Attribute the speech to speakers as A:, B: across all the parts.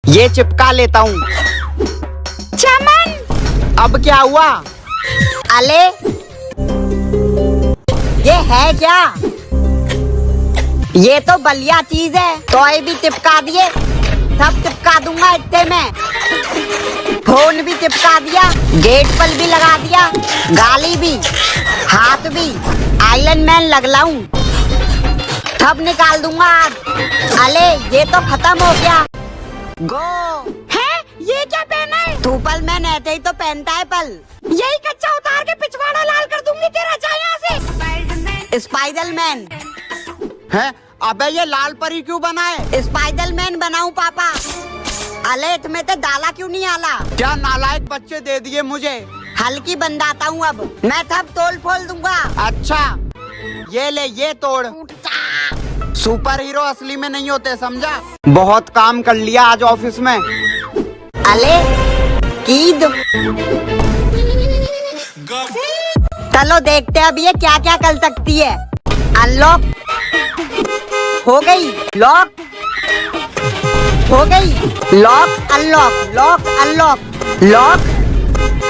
A: ये चिपका लेता हूँ।
B: चमन,
A: अब क्या हुआ?
B: अले ये है क्या? ये तो बलिया चीज है। टॉय भी चिपका दिए, सब चिपका दूंगा इतने में। फोन भी चिपका दिया, गेट पर भी लगा दिया, गाली भी, हाथ भी, आयरन मैन लग लाऊं, सब निकाल दूंगा आज। अले ये तो खत्म हो गया। गो है, ये क्या पहना है? सुपर मैन ऐसे ही तो पहनता है पल। यही कच्चा उतार के पिछवाड़ा लाल कर दूंगी तेरा, जा यहाँ से। स्पाइडर मैन
A: है? अबे ये लाल परी क्यों बना है?
B: स्पाइडर मैन बनाऊं पापा? अले तुम्हें तो डाला क्यों नहीं आला?
A: क्या नालायक बच्चे दे दिए मुझे।
B: हल्की बंदाता हूँ अब मैं, सब तोल फोल दूंगा।
A: अच्छा ये ले, ये तोड़। सुपर हीरो असली में नहीं होते, समझा? बहुत काम कर लिया आज ऑफिस में।
B: अले कीद, चलो देखते हैं अब ये क्या क्या कर सकती है। अनलॉक हो गई, लॉक हो गई, lock unlock, lock unlock, lock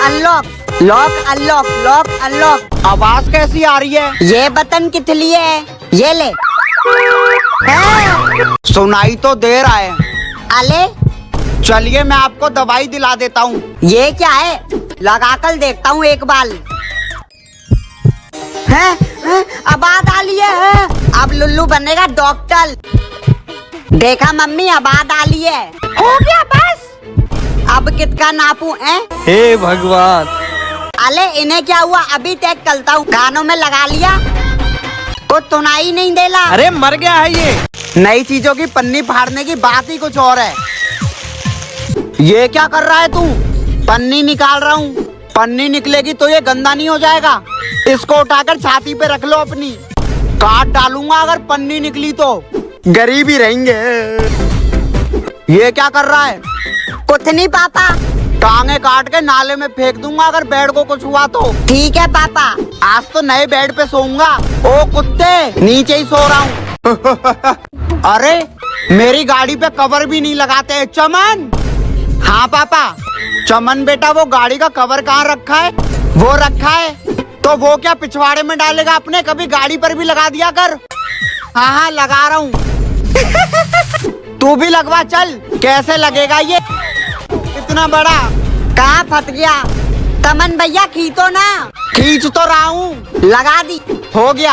B: unlock, lock unlock, lock unlock.
A: आवाज कैसी आ रही है?
B: ये बटन किस लिए है? ये ले।
A: सुनाई तो दे रहा है।
B: अले
A: चलिए मैं आपको दवाई दिला देता हूँ।
B: ये क्या है? लगा कर देखता हूँ एक बार। है? आबाद आ लिया है। अब लुल्लू बनेगा डॉक्टर। देखा मम्मी, आबाद आ लिया है। हो गया बस। अब कितना नापू है?
C: हे भगवान।
B: अले इन्हें क्या हुआ? अभी चेक करता हूँ। कानों में लगा लिया, कुछ सुनाई नहीं देला।
C: अरे मर गया है ये।
A: नई चीजों की पन्नी फाड़ने की बात ही कुछ और है। ये क्या कर रहा है तू? पन्नी निकाल रहा हूँ। पन्नी निकलेगी तो ये गंदा नहीं हो जाएगा? इसको उठाकर छाती पे रख लो अपनी, काट डालूंगा अगर पन्नी निकली तो। गरीब ही रहेंगे। ये क्या कर रहा है?
B: कुछ नहीं पापा।
A: टांगे काट के नाले में फेंक दूंगा अगर बेड को कुछ हुआ तो।
B: ठीक है पापा।
A: आज तो नए बेड पे सोऊंगा। ओ कुत्ते, नीचे ही सो रहा हूँ। अरे मेरी गाड़ी पे कवर भी नहीं लगाते। चमन। हाँ पापा। चमन बेटा, वो गाड़ी का कवर कहाँ रखा है? वो रखा है तो वो क्या पिछवाड़े में डालेगा अपने? कभी गाड़ी पर भी लगा दिया कर। हाँ हाँ लगा रहा हूँ। तू भी लगवा चल। कैसे लगेगा ये इतना बड़ा?
B: कहाँ फट गया? तमन भैया खींचो ना।
A: खींच तो रहा हूँ।
B: लगा दी।
A: हो गया।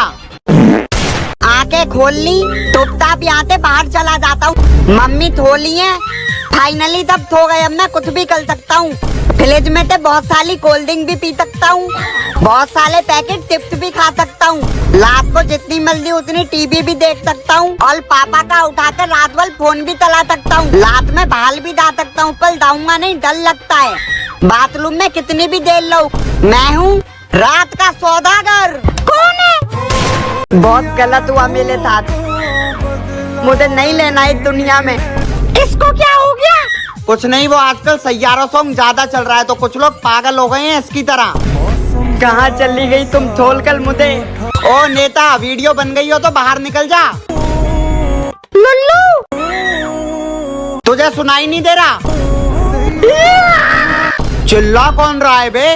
B: आंखें खोल ली, चुपचाप यहाँ से बाहर चला जाता हूँ। मम्मी थो ली है, फाइनली तब थो गए। अब मैं कुछ भी कर सकता हूँ। फ्रिज में तो बहुत सारी कोल्ड ड्रिंक भी पी सकता हूँ, बहुत सारे पैकेट चिप्स भी खा सकता हूँ। रात को जितनी मर्जी उतनी टीवी भी देख सकता हूँ और पापा का उठाकर रात भर फोन भी चला सकता हूँ। रात में बाहर भी जा सकता हूँ, पर जाऊंगा नहीं, डर लगता है। बाथरूम में कितनी भी देर लो। मैं हूँ रात का सौदागर। कौन है? बहुत गलत हुआ मेरे साथ। मुझे नहीं लेना इस दुनिया में। इसको क्या हो गया?
A: कुछ नहीं, वो आजकल सैयारा सॉन्ग ज्यादा चल रहा है तो कुछ लोग पागल हो गए हैं इसकी तरह।
B: कहाँ चली गई तुम छोड़ कर मुझे?
A: ओ नेता, वीडियो बन गई हो तो बाहर निकल जा।
B: लुल्लू
A: तुझे सुनाई नहीं दे रहा? चिल्ला कौन रहा है बे?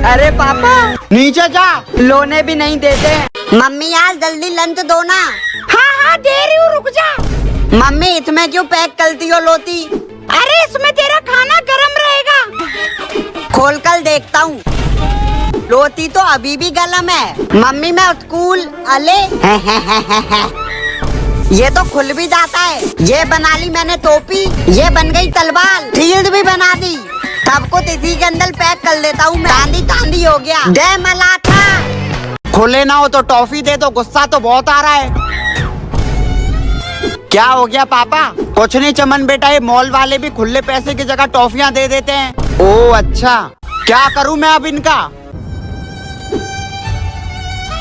B: अरे पापा,
A: नीचे जा।
B: लोने भी नहीं देते। मम्मी यार जल्दी लंच दो ना। हाँ हाँ दे रही हूँ, रुक जा। मम्मी इसमें क्यों पैक करती हो लोती? अरे इसमें तेरा खाना गरम रहेगा। खोल कर देखता हूँ। लोती तो अभी भी गरम है। मम्मी मैं स्कूल। अले ये तो खुल भी जाता है। ये बना ली मैंने टोपी, ये बन गई तलवार, शील्ड भी बना दी। सबको इसी के अंदर पैक कर लेता हूँ मैं। चांदी चांदी हो गया। जय मलाथा।
A: खुले ना हो तो टॉफी दे दो, गुस्सा तो बहुत आ रहा है। क्या हो गया पापा? कुछ नहीं चमन बेटा, ये मॉल वाले भी खुले पैसे की जगह टॉफियां दे देते हैं। ओह अच्छा, क्या करूं मैं अब इनका?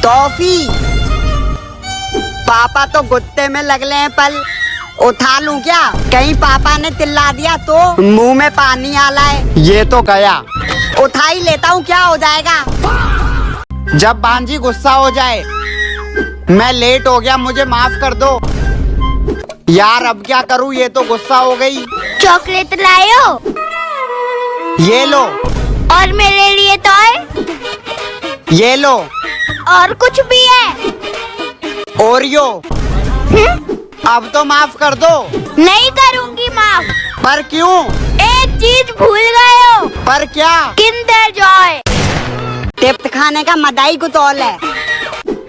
B: टॉफी। पापा तो गुत्ते में लगले हैं, पर उठा लूं क्या? कहीं पापा ने चिल्ला दिया तो? मुंह में पानी आ रहा है।
A: ये तो गया।
B: उठा ही लेता हूँ, क्या हो जाएगा?
A: जब बांजी गुस्सा हो जाए। मैं लेट हो गया, मुझे माफ कर दो। यार अब क्या करूँ, ये तो गुस्सा हो गई।
D: चॉकलेट लायो
A: ये लो,
D: और मेरे लिए टॉय,
A: ये लो,
D: और कुछ भी है?
A: ओरियो। अब तो माफ कर दो।
D: नहीं करूँगी माफ।
A: पर क्यों?
D: एक चीज भूल गए हो।
A: पर क्या?
D: Kinder Joy.
B: टिप्स खाने का मदाई कुतौल है।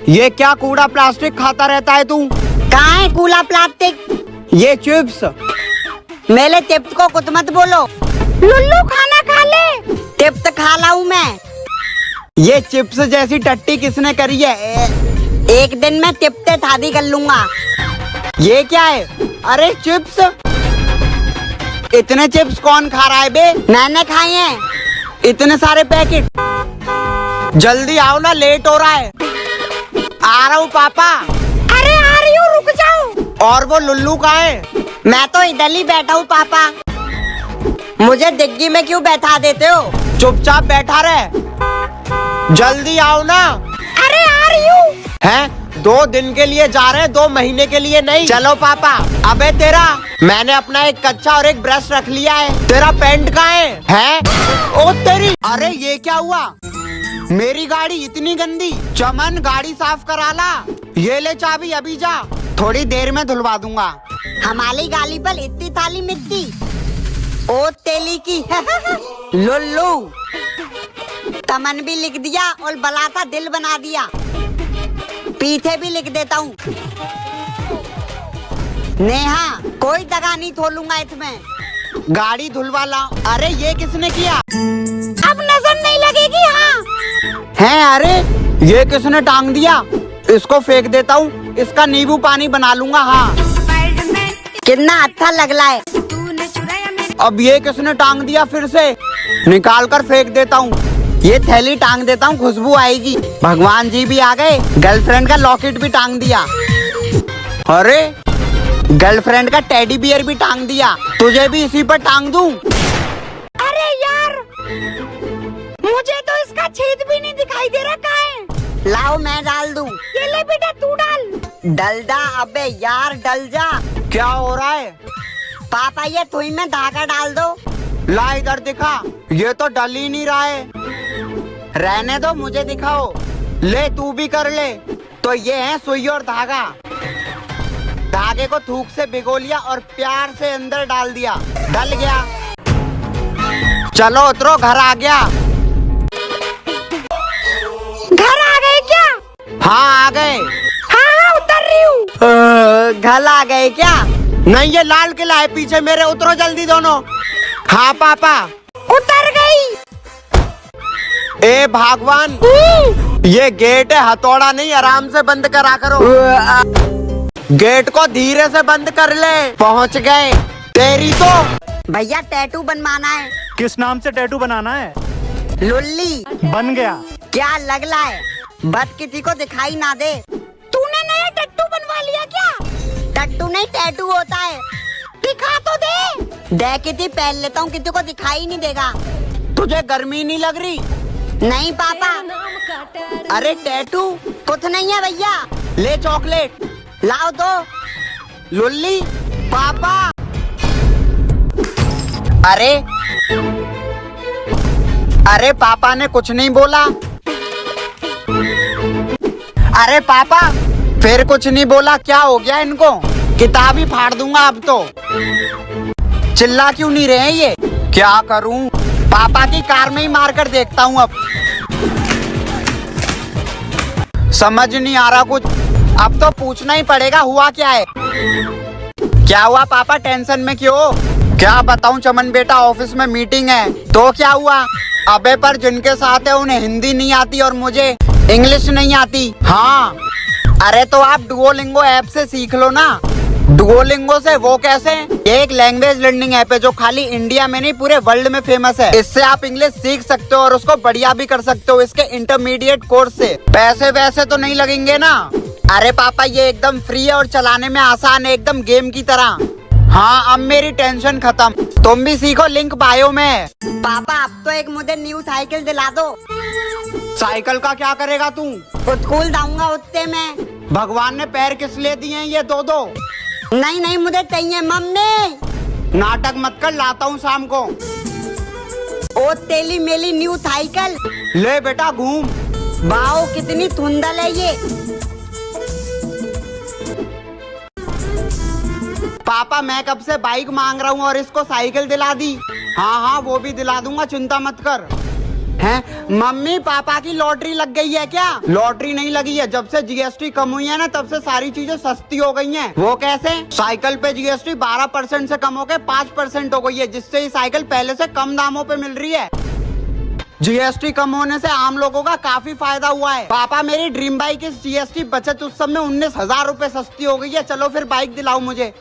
A: ये क्या कूड़ा प्लास्टिक खाता रहता है तू?
B: कहाँ है कूला प्लास्टिक?
A: ये चिप्स।
B: मेरे टिप्स को कुछ मत बोलो।
D: लुल्लू खाना खा ले।
B: टिप्स खा लाऊं मैं।
A: ये चिप्स जैसी टट्टी किसने करी है?
B: एक दिन में टिप्स शादी कर लूंगा।
A: ये क्या है? अरे चिप्स, इतने चिप्स कौन खा रहा है बे?
B: मैंने खाए हैं।
A: इतने सारे पैकेट। जल्दी आओ ना, लेट हो रहा है। आ रहा हूँ पापा।
D: अरे आ रही हूँ, रुक जाओ।
A: और वो लुल्लू कहाँ है?
B: मैं तो इधर ही बैठा हूँ पापा। मुझे डिग्गी में क्यों बैठा देते हो?
A: चुपचाप बैठा रहे। जल्दी आओ ना।
D: अरे आ रही हूँ।
A: हैं? 2 दिन के लिए जा रहे हैं, 2 महीने के लिए नहीं। चलो पापा। अबे तेरा, मैंने अपना एक कच्चा और एक ब्रश रख लिया है। तेरा पेंट कहाँ है? हैं? ओ तेरी, अरे ये क्या हुआ? मेरी गाड़ी इतनी गंदी। चमन गाड़ी साफ करा ला। ये ले चाबी, अभी जा। थोड़ी देर में धुलवा दूंगा।
B: हमारी गाली पर इतनी थाली मिट्टी। ओ तेली की लुल्लू। तमन भी लिख दिया और बलासा दिल बना दिया। पीछे भी लिख देता हूँ। नेहा, कोई दगा नहीं छोड़ूंगा इसमें।
A: गाड़ी धुलवा ला। अरे ये किसने किया?
D: अब नजर नहीं लगेगी। हाँ
A: हैं? अरे ये किसने टांग दिया? इसको फेंक देता हूँ, इसका नींबू पानी बना लूंगा। हाँ,
B: कितना अच्छा लग रहा है।
A: अब ये किसने टांग दिया? फिर से निकाल कर फेंक देता हूँ। ये थैली टांग देता हूँ, खुशबू आएगी। भगवान जी भी आ गए। गर्लफ्रेंड का लॉकेट भी टांग दिया। अरे गर्लफ्रेंड का टेडी बियर भी टांग दिया। तुझे भी इसी पर टांग दूं?
D: अरे यार, मुझे तो इसका छेद भी नहीं दिखाई दे रहा। कहाँ है?
B: लाओ मैं डाल दूं।
D: ये ले बेटा, तू डाल।
B: डल जा। अबे यार डल जा।
A: क्या हो रहा है?
B: पापा ये सुई में धागा डाल दो।
A: ला इधर दिखा। ये तो डल ही नहीं रहा है। रहने दो, मुझे दिखाओ। ले तू भी कर ले। तो ये है सुई और धागा। धागे को थूक से भिगो लिया और प्यार से अंदर डाल दिया। डल गया। चलो उतरो, घर आ गया।
D: घर आ गए क्या?
A: हाँ आ गए।
D: हाँ उतर रही हूँ।
B: घर आ गए क्या?
A: नहीं, ये लाल किला है पीछे मेरे। उतरो जल्दी दोनों। हाँ पापा।
D: उतर गई।
A: ए भगवान, ये गेट है, हथौड़ा नहीं। आराम से बंद करा करो। गेट को धीरे से बंद कर ले। पहुंच गए। तेरी तो।
B: भैया टैटू बनवाना है।
E: किस नाम से टैटू बनाना है?
B: लुल्ली।
E: बन गया।
B: क्या लग रहा है? बस किसी को दिखाई ना दे।
D: तूने नया टट्टू बनवा लिया क्या?
B: टट्टू नहीं, टैटू होता है।
D: दिखा तो दे।
B: देख पहन लेता हूँ, किसी को दिखाई नहीं देगा।
A: तुझे गर्मी नहीं लग रही?
B: नहीं पापा।
A: अरे टैटू
B: कुछ नहीं है भैया।
A: ले चॉकलेट।
B: लाओ दो।
A: लुल्ली। पापा। अरे अरे पापा ने कुछ नहीं बोला। अरे पापा फिर कुछ नहीं बोला। क्या हो गया इनको? किताब ही फाड़ दूंगा अब तो। चिल्ला क्यों नहीं रहे ये? क्या करूं? पापा की कार में ही मार कर देखता हूँ अब। समझ नहीं आ रहा कुछ। अब तो पूछना ही पड़ेगा, हुआ क्या है? क्या हुआ पापा, टेंशन में क्यों? क्या बताऊं चमन बेटा, ऑफिस में मीटिंग है। तो क्या हुआ? अबे पर जिनके साथ है उन्हें हिंदी नहीं आती और मुझे इंग्लिश नहीं आती। हाँ, अरे तो आप डुओलिंगो ऐप से सीख लो ना। डुओलिंगो से? वो कैसे? ये एक लैंग्वेज लर्निंग ऐप है जो खाली इंडिया में नहीं पूरे वर्ल्ड में फेमस है। इससे आप इंग्लिश सीख सकते हो और उसको बढ़िया भी कर सकते हो इसके इंटरमीडिएट कोर्स से। पैसे वैसे तो नहीं लगेंगे ना? अरे पापा ये एकदम फ्री है और चलाने में आसान है, एकदम गेम की तरह। हाँ अब मेरी टेंशन खत्म। तुम भी सीखो, लिंक बायो में है।
B: पापा अब तो एक मुझे न्यू साइकिल दिला दो।
A: साइकिल का क्या करेगा तू?
B: स्कूल जाऊंगा उससे मैं।
A: भगवान ने पैर किस लिए दिए हैं ये दो?
B: नहीं नहीं मुझे चाहिए मम्मी।
A: नाटक मत कर, लाता हूँ शाम को।
B: ओ तेली मेली न्यू साइकिल।
A: ले बेटा घूम।
B: वाओ कितनी धुंधल है ये।
A: पापा मैं कब से बाइक मांग रहा हूँ और इसको साइकिल दिला दी। हाँ हाँ वो भी दिला दूंगा, चिंता मत कर। हैं मम्मी पापा की लॉटरी लग गई है क्या? लॉटरी नहीं लगी है, जब से जीएसटी कम हुई है ना तब से सारी चीजें सस्ती हो गई हैं। वो कैसे? साइकिल पे जीएसटी 12% से कम होकर 5% हो गई है, जिससे ये साइकिल पहले से कम दामों पे मिल रही है। जीएसटी कम होने से आम लोगों का काफी फायदा हुआ है। पापा मेरी ड्रीम बाइक इस जीएसटी बचत उत्सव में 19,000 रूपए सस्ती हो गई है। चलो फिर बाइक दिलाओ मुझे।